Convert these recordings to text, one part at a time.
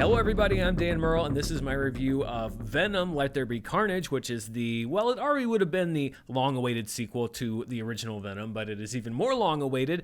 Hello everybody, I'm Dan Murrell, and this is my review of Venom, Let There Be Carnage, which is it already would have been the long-awaited sequel to the original Venom, but it is even more long-awaited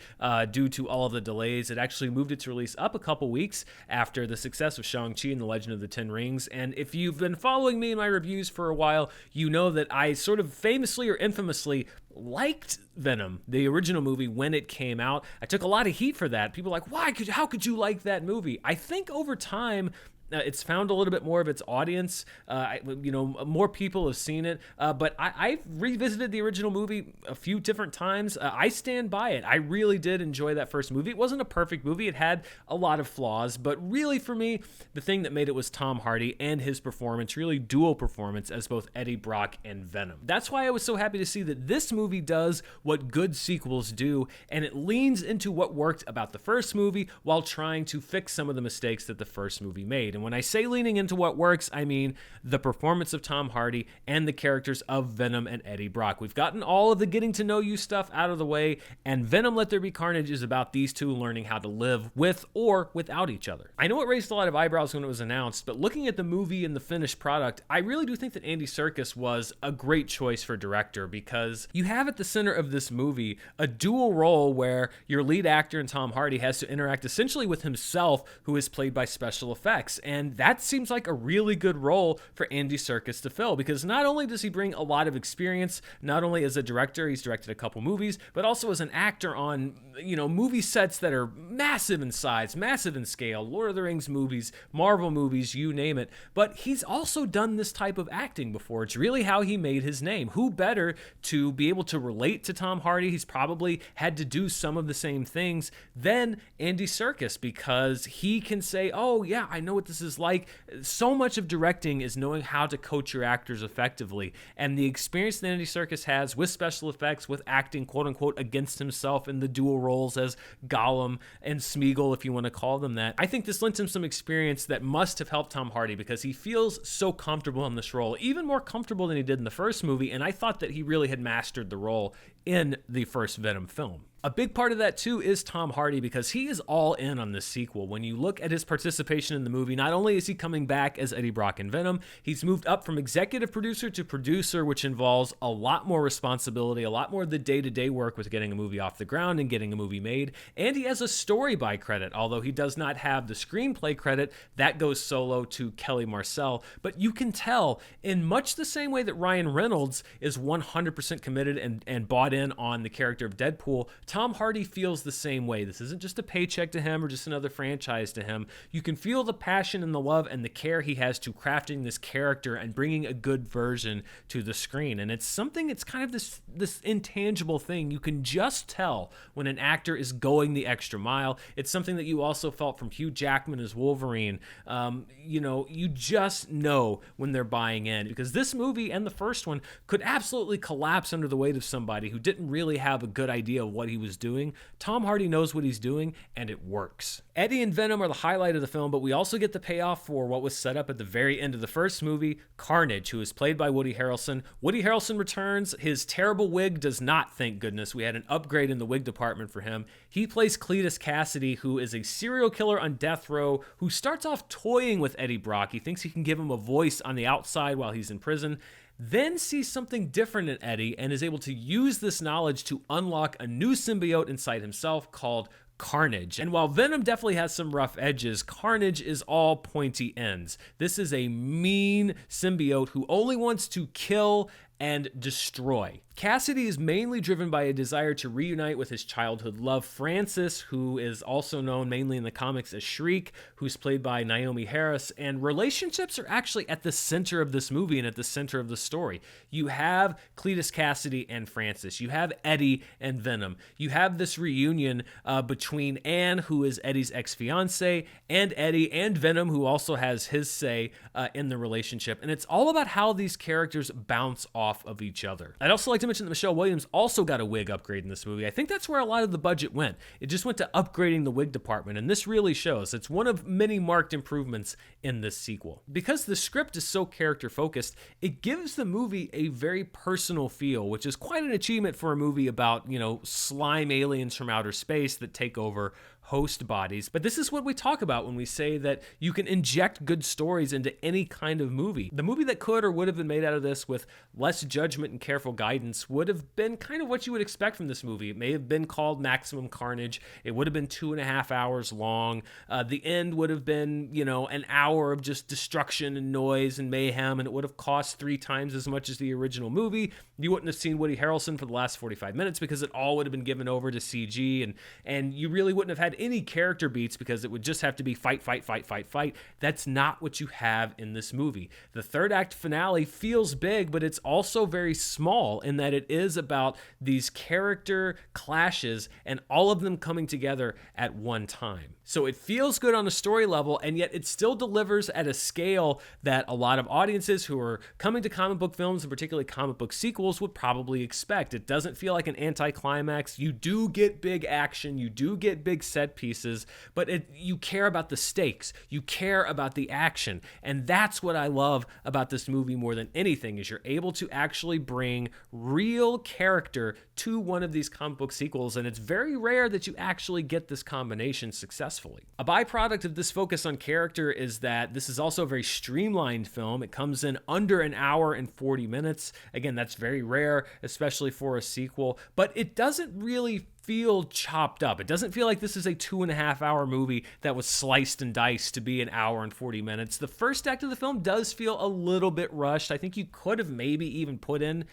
due to all of the delays. It actually moved its release up a couple weeks after the success of Shang-Chi and the Legend of the Ten Rings, and if you've been following me in my reviews for a while, you know that I sort of famously or infamously liked Venom, the original movie, when it came out. I took a lot of heat for that. People were like, how could you like that movie? I think over time, it's found a little bit more of its audience. More people have seen it. But I've revisited the original movie a few different times. I stand by it. I really did enjoy that first movie. It wasn't a perfect movie. It had a lot of flaws. But really, for me, the thing that made it was Tom Hardy and his performance, really dual performance as both Eddie Brock and Venom. That's why I was so happy to see that this movie does what good sequels do, and it leans into what worked about the first movie while trying to fix some of the mistakes that the first movie made. And when I say leaning into what works, I mean the performance of Tom Hardy and the characters of Venom and Eddie Brock. We've gotten all of the getting to know you stuff out of the way, and Venom Let There Be Carnage is about these two learning how to live with or without each other. I know it raised a lot of eyebrows when it was announced, but looking at the movie and the finished product, I really do think that Andy Serkis was a great choice for director, because you have at the center of this movie a dual role where your lead actor, Tom Hardy, has to interact essentially with himself, who is played by special effects, and that seems like a really good role for Andy Serkis to fill, because not only does he bring a lot of experience, not only as a director, he's directed a couple movies, but also as an actor on, movie sets that are massive in size, massive in scale, Lord of the Rings movies, Marvel movies, you name it. But he's also done this type of acting before. It's really how he made his name. Who better to be able to relate to Tom Hardy? He's probably had to do some of the same things than Andy Serkis, because he can say, oh yeah, I know what this is like. So much of directing is knowing how to coach your actors effectively, and the experience that Andy Serkis has with special effects, with acting quote-unquote against himself in the dual roles as Gollum and Smeagol, if you want to call them that, I think this lent him some experience that must have helped Tom Hardy, because he feels so comfortable in this role, even more comfortable than he did in the first movie, and I thought that he really had mastered the role in the first Venom film. A big part of that, too, is Tom Hardy, because he is all in on this sequel. When you look at his participation in the movie, not only is he coming back as Eddie Brock in Venom, he's moved up from executive producer to producer, which involves a lot more responsibility, a lot more of the day-to-day work with getting a movie off the ground and getting a movie made. And he has a story by credit, although he does not have the screenplay credit. That goes solo to Kelly Marcel. But you can tell, in much the same way that Ryan Reynolds is 100% committed and bought in on the character of Deadpool, Tom Hardy feels the same way. This isn't just a paycheck to him or just another franchise to him. You can feel the passion and the love and the care he has to crafting this character and bringing a good version to the screen. And it's kind of this intangible thing. You can just tell when an actor is going the extra mile. It's something that you also felt from Hugh Jackman as Wolverine. You just know when they're buying in, because this movie and the first one could absolutely collapse under the weight of somebody who didn't really have a good idea of what he was doing. Tom Hardy knows what he's doing, and it works. Eddie and Venom are the highlight of the film, but we also get the payoff for what was set up at the very end of the first movie, Carnage, who is played by Woody Harrelson. Woody Harrelson returns. His terrible wig does not, thank goodness. We had an upgrade in the wig department for him. He plays Cletus Cassidy, who is a serial killer on death row, who starts off toying with Eddie Brock. He thinks he can give him a voice on the outside while he's in prison, then sees something different in Eddie and is able to use this knowledge to unlock a new symbiote inside himself called Carnage. And while Venom definitely has some rough edges, Carnage is all pointy ends. This is a mean symbiote who only wants to kill and destroy. Cassidy is mainly driven by a desire to reunite with his childhood love, Frances, who is also known mainly in the comics as Shriek, who's played by Naomi Harris, and relationships are actually at the center of this movie and at the center of the story. You have Cletus Cassidy and Frances. You have Eddie and Venom. You have this reunion between Anne, who is Eddie's ex-fiancée, and Eddie and Venom, who also has his say in the relationship. And it's all about how these characters bounce off of each other. I'd also like to mention that Michelle Williams also got a wig upgrade in this movie. I think that's where a lot of the budget went. It just went to upgrading the wig department, and this really shows. It's one of many marked improvements in this sequel. Because the script is so character-focused, it gives the movie a very personal feel, which is quite an achievement for a movie about, slime aliens from outer space that take over host bodies. But this is what we talk about when we say that you can inject good stories into any kind of movie. The movie that could or would have been made out of this with less judgment and careful guidance would have been kind of what you would expect from this movie. It may have been called Maximum Carnage. It would have been 2.5 hours long. The end would have been, an hour of just destruction and noise and mayhem, and it would have cost 3 times as much as the original movie. You wouldn't have seen Woody Harrelson for the last 45 minutes because it all would have been given over to CG, and you really wouldn't have had any character beats because it would just have to be fight, fight, fight, fight, fight. That's not what you have in this movie. The third act finale feels big, but it's also very small in that it is about these character clashes and all of them coming together at one time. So it feels good on a story level, and yet it still delivers at a scale that a lot of audiences who are coming to comic book films, and particularly comic book sequels, would probably expect. It doesn't feel like an anticlimax. You do get big action, you do get big set pieces, but you care about the stakes, you care about the action, and that's what I love about this movie more than anything, is you're able to actually bring real character to one of these comic book sequels, and it's very rare that you actually get this combination successfully. A byproduct of this focus on character is that this is also a very streamlined film. It comes in under an hour and 40 minutes. Again, that's very rare, especially for a sequel, but it doesn't really feel chopped up. It doesn't feel like this is a 2.5 hour movie that was sliced and diced to be an hour and 40 minutes. The first act of the film does feel a little bit rushed. I think you could have maybe even put in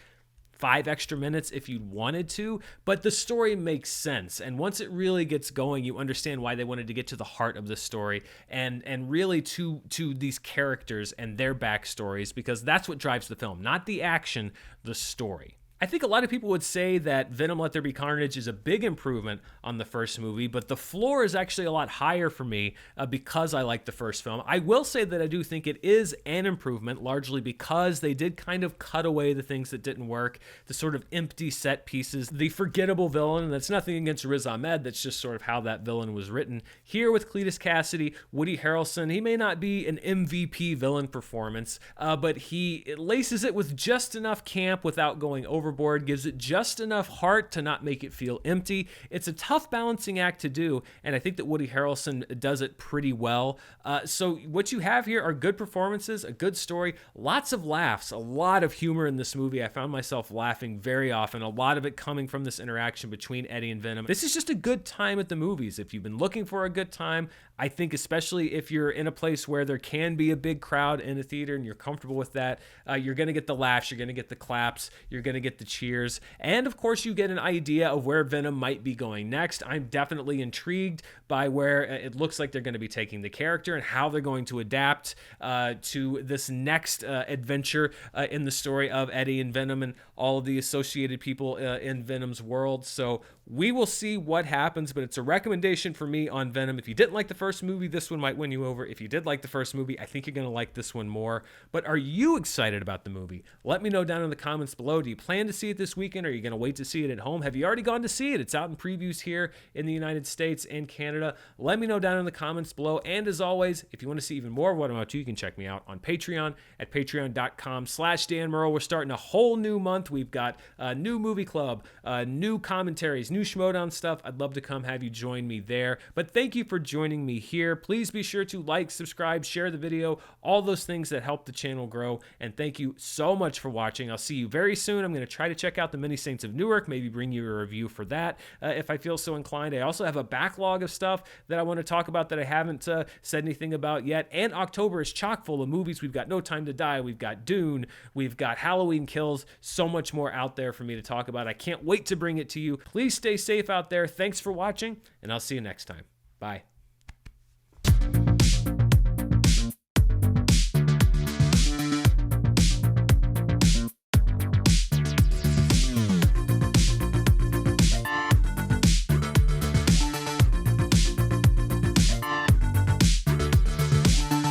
5 extra minutes if you wanted to, but the story makes sense. And once it really gets going, you understand why they wanted to get to the heart of the story and really to these characters and their backstories, because that's what drives the film, not the action, the story. I think a lot of people would say that Venom Let There Be Carnage is a big improvement on the first movie, but the floor is actually a lot higher for me because I like the first film. I will say that I do think it is an improvement, largely because they did kind of cut away the things that didn't work, the sort of empty set pieces, the forgettable villain, and that's nothing against Riz Ahmed, that's just sort of how that villain was written. Here with Cletus Cassidy, Woody Harrelson, he may not be an MVP villain performance, but he laces it with just enough camp without going overboard, gives it just enough heart to not make it feel empty. It's a tough balancing act to do, and I think that Woody Harrelson does it pretty well. So what you have here are good performances, a good story, lots of laughs, a lot of humor in this movie. I found myself laughing very often, a lot of it coming from this interaction between Eddie and Venom. This is just a good time at the movies. If you've been looking for a good time, I think especially if you're in a place where there can be a big crowd in a theater and you're comfortable with that, you're going to get the laughs, you're going to get the claps, you're going to get the cheers, and of course you get an idea of where Venom might be going next. I'm definitely intrigued by where it looks like they're going to be taking the character and how they're going to adapt to this next adventure in the story of Eddie and Venom and all of the associated people in Venom's world. So we will see what happens, but it's a recommendation for me on Venom. If you didn't like the first movie, this one might win you over. If you did like the first movie, I think you're going to like this one more. But are you excited about the movie? Let me know down in the comments below. Do you plan to see it this weekend, or are you going to wait to see it at home? Have you already gone to see it? It's out in previews here in the United States and Canada. Let me know down in the comments below. And as always, if you want to see even more of what I'm up to, you can check me out on Patreon at patreon.com/Dan Murrell. We're starting a whole new month. We've got a new movie club, new commentaries, new Schmodown stuff. I'd love to come have you join me there. But thank you for joining me here. Please be sure to like, subscribe, share the video, all those things that help the channel grow. And thank you so much for watching. I'll see you very soon. I'm going to try to check out the Many Saints of Newark, maybe bring you a review for that if I feel so inclined. I also have a backlog of stuff that I want to talk about that I haven't said anything about yet. And October is chock full of movies. We've got No Time to Die. We've got Dune. We've got Halloween Kills. So much more out there for me to talk about. I can't wait to bring it to you. Please stay safe out there. Thanks for watching, and I'll see you next time. Bye.